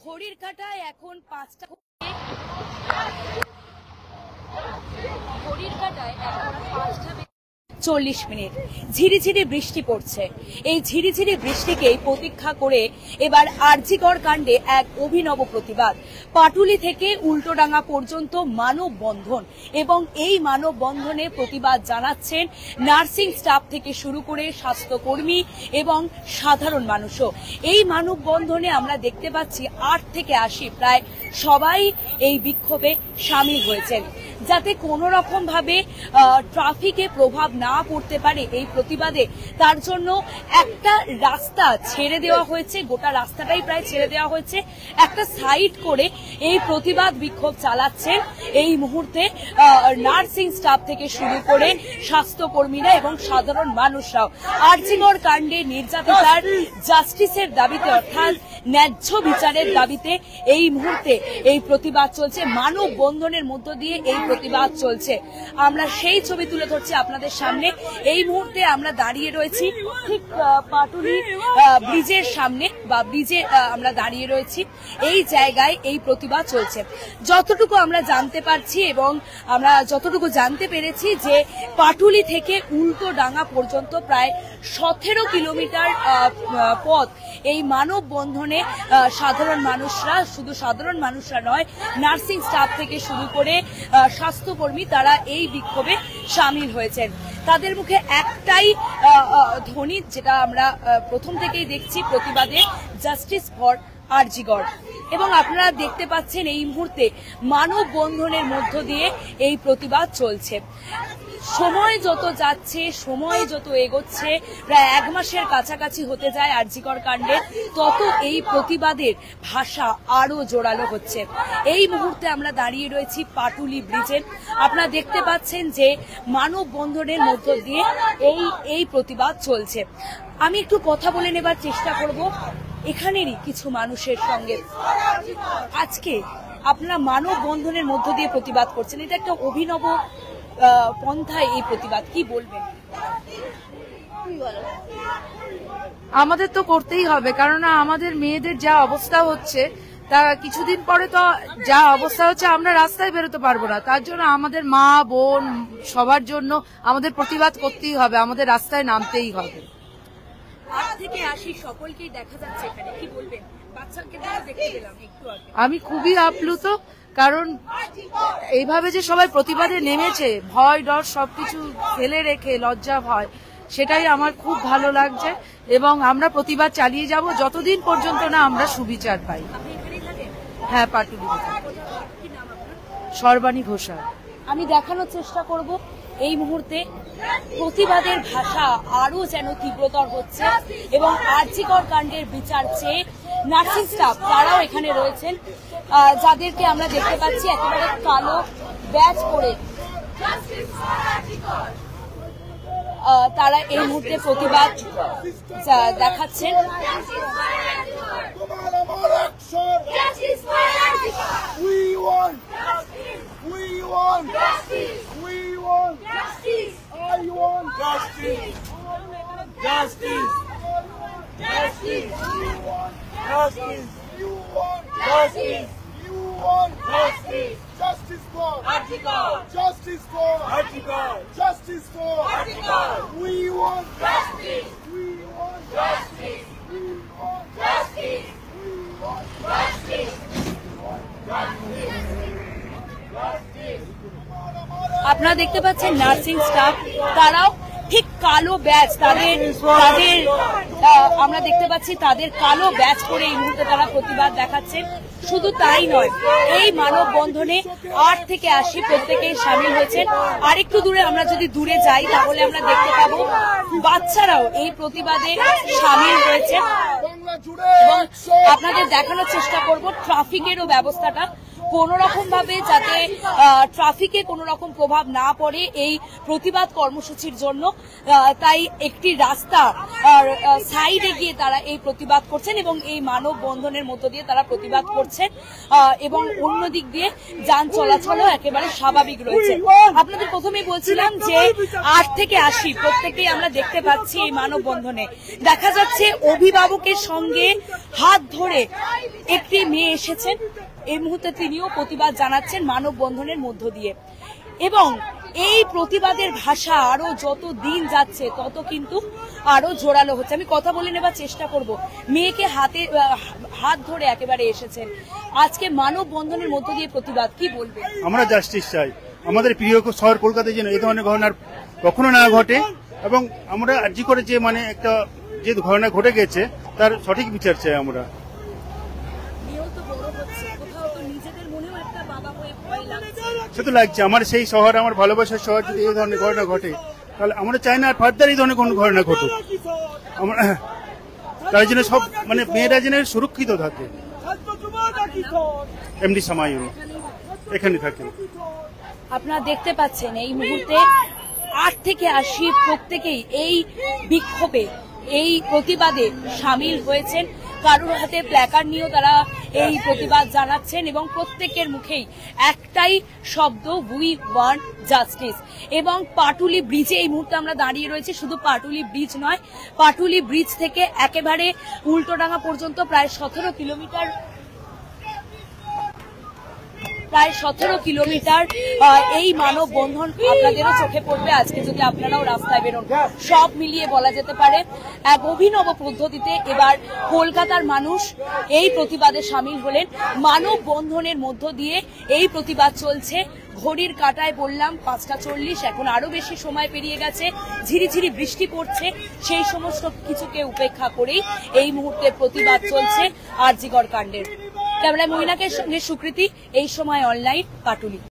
ঘড়ির কাঁটায় এখন ৫টা, ঘড়ির কাঁটায় এখন ৫টা ৪০ মিনিট। ঝিরিঝিরি বৃষ্টি পড়ছে। এই ঝিরিঝিরি বৃষ্টিকেই প্রতীক্ষা করে এবার আরজিকর কাণ্ডে এক অভিনব প্রতিবাদ। পাটুলি থেকে উল্টোডাঙ্গা পর্যন্ত মানববন্ধন, এবং এই মানববন্ধনে প্রতিবাদ জানাচ্ছেন নার্সিং স্টাফ থেকে শুরু করে স্বাস্থ্যকর্মী এবং সাধারণ মানুষও। এই মানববন্ধনে আমরা দেখতে পাচ্ছি ৮ থেকে ৮০ প্রায় সবাই এই বিক্ষোভে সামিল হয়েছেন, যাতে কোনো রকম ভাবে ট্রাফিকে প্রভাব না পড়তে পারে এই প্রতিবাদে, তার জন্য একটা রাস্তা ছেড়ে দেওয়া হয়েছে। গোটা রাস্তাটাই প্রায় ছেড়ে দেওয়া হয়েছে। একটা সাইড করে এই প্রতিবাদ বিক্ষোভ চালাচ্ছেন এই মুহূর্তে নার্সিং স্টাফ থেকে শুরু করে স্বাস্থ্যকর্মীরা এবং সাধারণ মানুষরাও। আরজিকর কাণ্ডে নির্যাতিতার জাস্টিসের দাবিতে, অর্থাৎ ন্যায্য বিচারের দাবিতে এই মুহূর্তে এই প্রতিবাদ চলছে। মানববন্ধনের মধ্য দিয়ে এই প্রতিবাদ চলছে। আমরা সেই ছবি তুলে ধরছি আপনাদের সামনে। এই মুহূর্তে আমরা দাঁড়িয়ে রয়েছি ঠিক পাটুলি ব্রিজের সামনে, বা ব্রিজে আমরা দাঁড়িয়ে রয়েছি। এই জায়গায় এই প্রতিবাদ চলছে। যতটুকু আমরা জানতে পারছি এবং আমরা যতটুকু জানতে পেরেছি যে পাটুলি থেকে উল্টোডাঙ্গা পর্যন্ত প্রায় ১৭ কিলোমিটার পথ এই মানববন্ধনে সাধারণ মানুষরা, শুধু সাধারণ মানুষরা নয়, নার্সিং স্টাফ থেকে শুরু করে স্বাস্থ্যকর্মী, তারা এই বিক্ষোভে সামিল হয়েছেন। তাদের মুখে একটাই ধ্বনি, যেটা আমরা প্রথম থেকেই দেখছি প্রতিবাদে, জাস্টিস ফর আরজিকর। এবং আপনারা দেখতে পাচ্ছেন এই মুহূর্তে মানববন্ধনের মধ্য দিয়ে এই প্রতিবাদ চলছে। সময় যত যাচ্ছে, সময় যত এগোচ্ছে, প্রায় ১ মাসের কাছাকাছি হতে যায় আরজিকর কাণ্ডে, তত এই প্রতিবাদের ভাষা আরো জোরালো হচ্ছে। এই মুহূর্তে আমরা দাঁড়িয়ে রয়েছি পাটুলি ব্রিজে। আপনারা দেখতে পাচ্ছেন যে মানববন্ধনের মধ্য দিয়ে এই প্রতিবাদ চলছে। আমি একটু কথা বলে নেবার চেষ্টা করব এখানেরই কিছু মানুষের সঙ্গে। আজকে আপনারা মানববন্ধনের মধ্য দিয়ে প্রতিবাদ করছেন, এটা একটা অভিনব পন্থায় এই প্রতিবাদ, কি বলবেন? আমাদের তো করতেই হবে, কারণ আমাদের মেয়েদের যা অবস্থা হচ্ছে, তা কিছুদিন পরে তো যা অবস্থা হচ্ছে আমরা রাস্তায় বেরোতে পারবো না। তার জন্য আমাদের মা বোন সবার জন্য আমাদের প্রতিবাদ করতেই হবে, আমাদের রাস্তায় নামতেই হবে। ৮ থেকে ৮০ সকলকেই দেখা যাচ্ছে এখানে, কি বলবেন? বাচ্চাকে দেখতে পেলাম একটু আগে। আমি খুবই আপ্লুত, কারণ এইভাবে যে সবাই প্রতিবাদে নেমেছে, ভয় ডর সবকিছু ফেলে রেখে, লজ্জা ভয়, সেটাই আমার খুব ভালো লাগছে। এবং আমরা প্রতিবাদ চালিয়ে যাব যতদিন পর্যন্ত না আমরা সুবিচার পাই। হ্যাঁ, পাটুলি। সর্বাণী ঘোষাল। আমি দেখানোর চেষ্টা করব এই মুহূর্তে প্রতিবাদের ভাষা আরো যেন তীব্রতর হচ্ছে, এবং আরজিকর কাণ্ডের বিচার চেয়ে নার্সিং স্টাফ তারাও এখানে রয়েছেন, যাদেরকে আমরা দেখতে পাচ্ছি একেবারে কালো ব্যাজ পরে তারা এই মুহূর্তে প্রতিবাদ দেখাচ্ছেন। Justice for Arjigar! Justice for Arjigar! Justice for Arjigar! We want justice! We want justice! We want justice! We want justice! আপনারা দেখতে পাচ্ছেন নার্সিং স্টাফ তারাও ঠিক কালো ব্যাজ, তাদের আমরা দেখতে পাচ্ছি তাদের কালো ব্যাজ পরে এই মুহূর্তে তারা প্রতিবাদ দেখাচ্ছেন। শুধু তাই নয়, এই মানববন্ধনে ৮ থেকে ৮০ প্রত্যেকেই সামিল হয়েছেন। আরেকটু দূরে আমরা যদি দূরে যাই তাহলে আমরা দেখতে পাবো বাচ্চারাও এই প্রতিবাদে সামিল হয়েছেন। এবং আপনাদের দেখানোর চেষ্টা করব ট্রাফিকেরও ব্যবস্থাটা, কোন রকম ভাবে যাতে ট্রাফিকে কোন রকম প্রভাব না পড়ে এই প্রতিবাদ কর্মসূচির জন্য। তাই একটি রাস্তা সাইডে গিয়ে তারা এই প্রতিবাদ করছেন এবং এই মানববন্ধনের মধ্য দিয়ে তারা প্রতিবাদ করছেন, এবং অন্য দিক দিয়ে যান চলাচলও একেবারে স্বাভাবিক রয়েছে। আপনাদের প্রথমেই বলছিলাম যে ৮ থেকে ৮০ প্রত্যেকেই আমরা দেখতে পাচ্ছি এই মানববন্ধনে। দেখা যাচ্ছে অভিভাবকের সঙ্গে হাত ধরে একটি মেয়ে এসেছেন, এই মুহূর্তে তিনিও প্রতিবাদ জানাচ্ছেন মানববন্ধনের মধ্য দিয়ে। এবং এই প্রতিবাদের ভাষা আরো যত দিন যাচ্ছে তত কিন্তু আরো জোরালো হচ্ছে। আমি কথা বলে নেবার চেষ্টা করব। মেয়েকে হাত ধরে একেবারে এসেছেন, আজকে মানববন্ধনের মধ্য দিয়ে প্রতিবাদ, কি বলবেন? আমরা জাস্টিস চাই, আমাদের প্রিয় শহর কলকাতায় যেন এই ধরনের ঘটনা কখনো না ঘটে, এবং আমরা আর্জি করে যে একটা যে ঘটনা ঘটে গেছে তার সঠিক বিচার চাই আমরা। সে তো লাগছে, আমার সেই শহর, আমার ভালোবাসার শহর, যদি এই ধরনের ঘটনা ঘটে তাহলে আমরা চাই না আর ফার্দার এই ধরনের কোনো ঘটনা ঘটুক। আমরা তার জন্য সব মেয়েরা যেন সুরক্ষিত থাকে। এমডি সামায়ুন এখানে থাকে। আপনারা দেখতে পাচ্ছেন এই মুহূর্তে 8 থেকে 80 প্রত্যেকেই এই বিক্ষোভে, এই প্রতিবাদে সামিল হয়েছেন। কারোর হাতে প্ল্যাকার্ড নিয়েও তারা এই প্রতিবাদ জানাচ্ছেন এবং প্রত্যেকের মুখেই একটাই শব্দ, উই ওয়ান্ট জাস্টিস। এবং পাটুলি ব্রিজে এই মুহূর্তে আমরা দাঁড়িয়ে রয়েছে, শুধু পাটুলি ব্রিজ নয়, পাটুলি ব্রিজ থেকে একেবারে উল্টোডাঙ্গা পর্যন্ত প্রায় 17 কিলোমিটার এই মানববন্ধন আপনাদেরও চোখে পড়বে আজকে যদি আপনারাও রাস্তায় বেরোন। সব মিলিয়ে বলা যেতে পারে এক অভিনব পদ্ধতিতে এবার কলকাতার মানুষ এই প্রতিবাদে সামিল হলেন। মানববন্ধনের মধ্য দিয়ে এই প্রতিবাদ চলছে। ঘড়ির কাঁটায় বললাম 5:40, এখন আরো বেশি সময় পেরিয়ে গেছে, ঝিরিঝিরি বৃষ্টি পড়ছে। সেই সমস্ত কিছুকে উপেক্ষা করেই এই মুহূর্তে প্রতিবাদ চলছে আরজিকর কাণ্ডের। ক্যামেরায় মহিনাকের সঙ্গে সুকৃতি, এই সময় অনলাইন, পাটুলি।